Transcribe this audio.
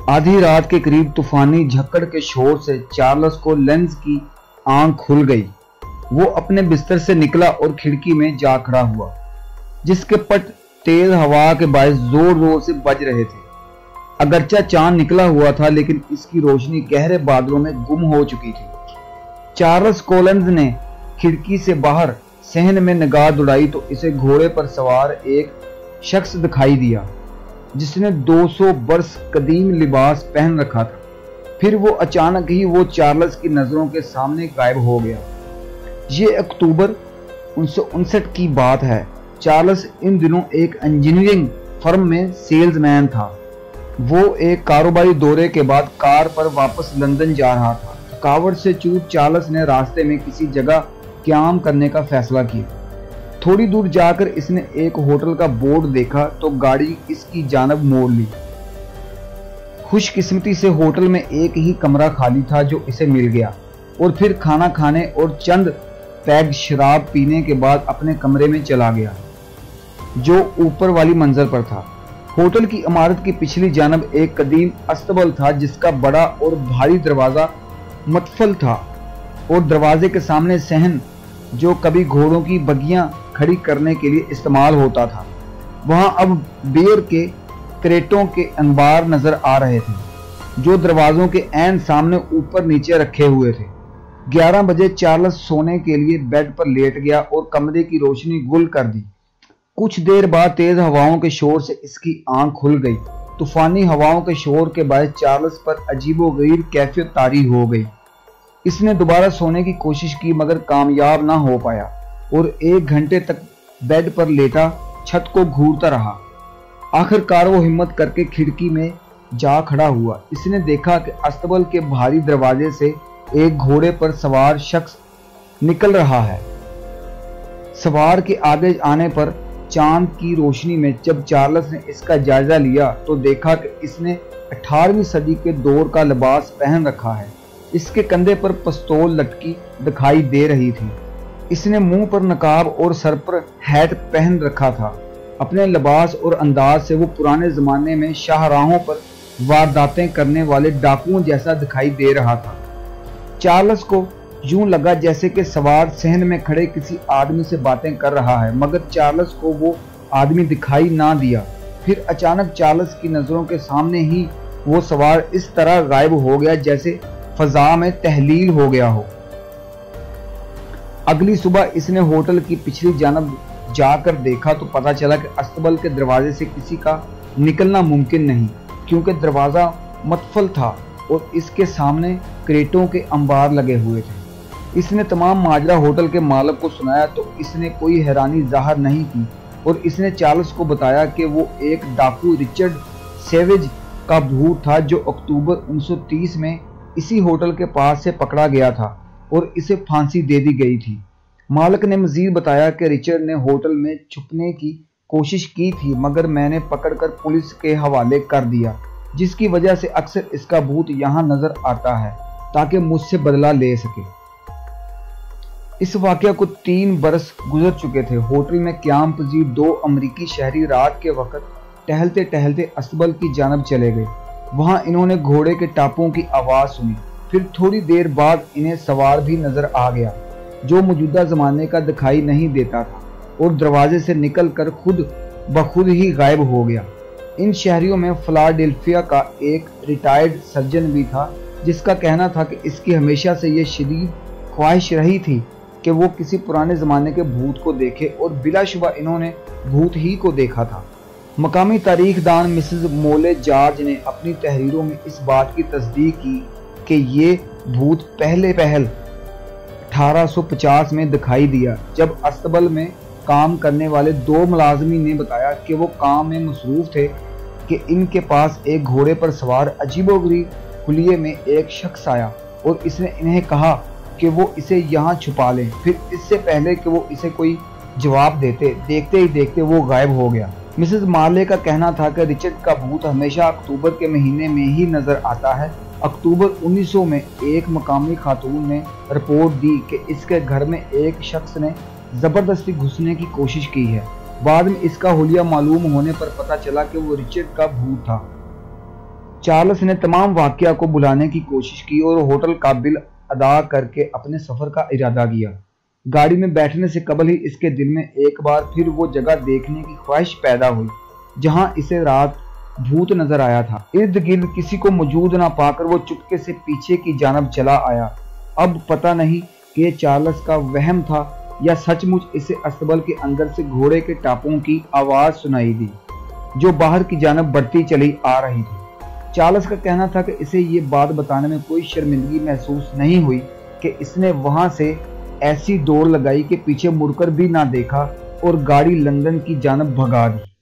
आधी रात के करीब तूफानी झक्कड़ के शोर से चार्ल्स को लेंस की आंख खुल गई। वो अपने बिस्तर से निकला और खिड़की में जा खड़ा हुआ, जिसके पट तेज हवा के बायस जोर जोर से बज रहे थे। अगरचा चांद निकला हुआ था, लेकिन इसकी रोशनी गहरे बादलों में गुम हो चुकी थी। चार्ल्स कोलिंस ने खिड़की से बाहर सहन में निगाह दौड़ाई तो इसे घोड़े पर सवार एक शख्स दिखाई दिया, जिसने 200 बरस कदीम लिबास पहन रखा था। फिर वो अचानक ही वो चार्ल्स की नजरों के सामने गायब हो गया। ये अक्टूबर 1959 की बात है। चार्ल्स इन दिनों एक इंजीनियरिंग फर्म में सेल्समैन था। वो एक कारोबारी दौरे के बाद कार पर वापस लंदन जा रहा था। थकावट से चूर चार्ल्स ने रास्ते में किसी जगह क्याम करने का फैसला किया। थोड़ी दूर जाकर इसने एक होटल का बोर्ड देखा तो गाड़ी इसकी जानब मोड़ ली। खुशकिस्मती से होटल में एक ही कमरा खाली था जो इसे मिल गया, और फिर खाना खाने और चंद पैग शराब पीने के बाद अपने कमरे में चला गया, जो ऊपर वाली मंजिल पर था। होटल की इमारत की पिछली जानब एक कदीम अस्तबल था, जिसका बड़ा और भारी दरवाजा मतफल था, और दरवाजे के सामने सहन, जो कभी घोड़ों की बगियां खड़ी करने के लिए इस्तेमाल होता था। वहां अब बियर के क्रेटों के अंबार नजर आ रहे थे, जो दरवाजों के ऐन सामने ऊपर नीचे रखे हुए थे। 11 बजे चार्ल्स सोने के लिए बेड पर लेट गया और कमरे की रोशनी गुल कर दी। कुछ देर बाद तेज हवाओं के शोर से इसकी आंख खुल गई। तूफानी हवाओं के शोर के बायस चार्ल्स पर अजीबोगरीब कैफियत तारी हो गई। इसने दोबारा सोने की कोशिश की, मगर कामयाब ना हो पाया और 1 घंटे तक बेड पर लेटा छत को घूरता रहा। आखिरकार वो हिम्मत करके खिड़की में जा खड़ा हुआ। इसने देखा कि अस्तबल के भारी दरवाजे से एक घोड़े पर सवार शख्स निकल रहा है। सवार के आगे आने पर चांद की रोशनी में जब चार्ल्स ने इसका जायजा लिया तो देखा कि इसने 18वीं सदी के दौर का लिबास पहन रखा है। इसके कंधे पर पिस्तौल लटकी दिखाई दे रही थी। इसने मुंह पर नकाब और सर पर हैट पहन रखा था। अपने लिबास और अंदाज से वो पुराने जमाने में शाहराहों पर वारदातें करने वाले डाकुओं जैसा दिखाई दे रहा था। चार्ल्स को यूं लगा जैसे कि सवार सहन में खड़े किसी आदमी से बातें कर रहा है, मगर चार्ल्स को वो आदमी दिखाई ना दिया। फिर अचानक चार्ल्स की नजरों के सामने ही वो सवार इस तरह गायब हो गया जैसे फजा में तहलील हो गया हो। अगली सुबह इसने होटल की पिछली जानब जाकर देखा तो पता चला कि अस्तबल के दरवाजे से किसी का निकलना मुमकिन नहीं, क्योंकि दरवाजा मतफल था और इसके सामने क्रेटों के अंबार लगे हुए थे। इसने तमाम माजरा होटल के मालिक को सुनाया तो इसने कोई हैरानी जाहिर नहीं की, और इसने चार्ल्स को बताया कि वो एक डाकू रिचर्ड सेवेज का भूत था, जो अक्टूबर 1930 में इसी होटल के पास से पकड़ा गया था और इसे फांसी दे दी गई थी। मालिक ने मजीद बताया कि रिचर्ड ने होटल में छुपने की कोशिश की थी, मगर मैंने पकड़कर पुलिस के हवाले कर दिया, जिसकी वजह से अक्सर इसका भूत यहाँ नजर आता है ताकि मुझसे बदला ले सके। इस वाकया को 3 बरस गुजर चुके थे। होटल में क्याम पजीर 2 अमरीकी शहरी रात के वक्त टहलते टहलते अस्तबल की जानब चले गए। वहां इन्होंने घोड़े के टापों की आवाज सुनी। फिर थोड़ी देर बाद इन्हें सवार भी नजर आ गया, जो मौजूदा जमाने का दिखाई नहीं देता था और दरवाजे से निकलकर खुद बखुद ही गायब हो गया। इन शहरियों में फिलाडेल्फिया का एक रिटायर्ड सर्जन भी था, जिसका कहना था कि इसकी हमेशा से ये शदीद ख्वाहिश रही थी कि वो किसी पुराने जमाने के भूत को देखे, और बिलाशुबा इन्होंने भूत ही को देखा था। मकामी तारीखदान मिसेस मोले जॉर्ज ने अपनी तहरीरों में इस बात की तस्दीक की कि ये भूत पहले 1850 में दिखाई दिया, जब अस्तबल में काम करने वाले 2 मुलाजमी ने बताया कि वो काम में मसरूफ थे कि इनके पास एक घोड़े पर सवार अजीबोगरीब हुलिये में एक शख्स आया और इसने इन्हें कहा कि वो इसे यहाँ छुपा लें। फिर इससे पहले कि वो इसे कोई जवाब देते, देखते ही देखते वो गायब हो गया। मिसेस मार्ले का कहना था कि रिचर्ड का भूत हमेशा अक्टूबर के महीने में ही नजर आता है। अक्टूबर 1900 में एक मकामी खातून ने रिपोर्ट दी कि इसके घर में एक शख्स ने जबरदस्ती घुसने की कोशिश की है। बाद में इसका हुलिया मालूम होने पर पता चला कि वो रिचर्ड का भूत था। چارلس نے تمام واقعہ کو بلانے کی کوشش کی اور ہوٹل کا بل ادا کر کے اپنے سفر کا ارادہ کیا۔ گاڑی میں بیٹھنے سے قبل ہی اس کے دل میں ایک بار پھر وہ جگہ دیکھنے کی خواہش پیدا ہوئی جہاں اسے رات بھوت نظر آیا تھا۔ ارد گرد کسی کو موجود نہ پا کر وہ چپکے سے پیچھے کی جانب چلا آیا۔ اب پتہ نہیں کہ یہ چارلس کا وہم تھا یا سچ مچ اسے استبل کے اندر سے گھوڑے کے ٹاپوں کی آواز سنائی دی جو باہر کی جانب بڑھتی چلی آ رہی تھی۔ چارلس کا کہنا تھا کہ اسے یہ بات بتانے میں کوئی شرمندگی محسوس نہیں ہوئی کہ اس نے وہاں سے ایسی دوڑ لگائی کہ پیچھے مڑ کر بھی نہ دیکھا اور گاڑی لندن کی جانب بھگا دی۔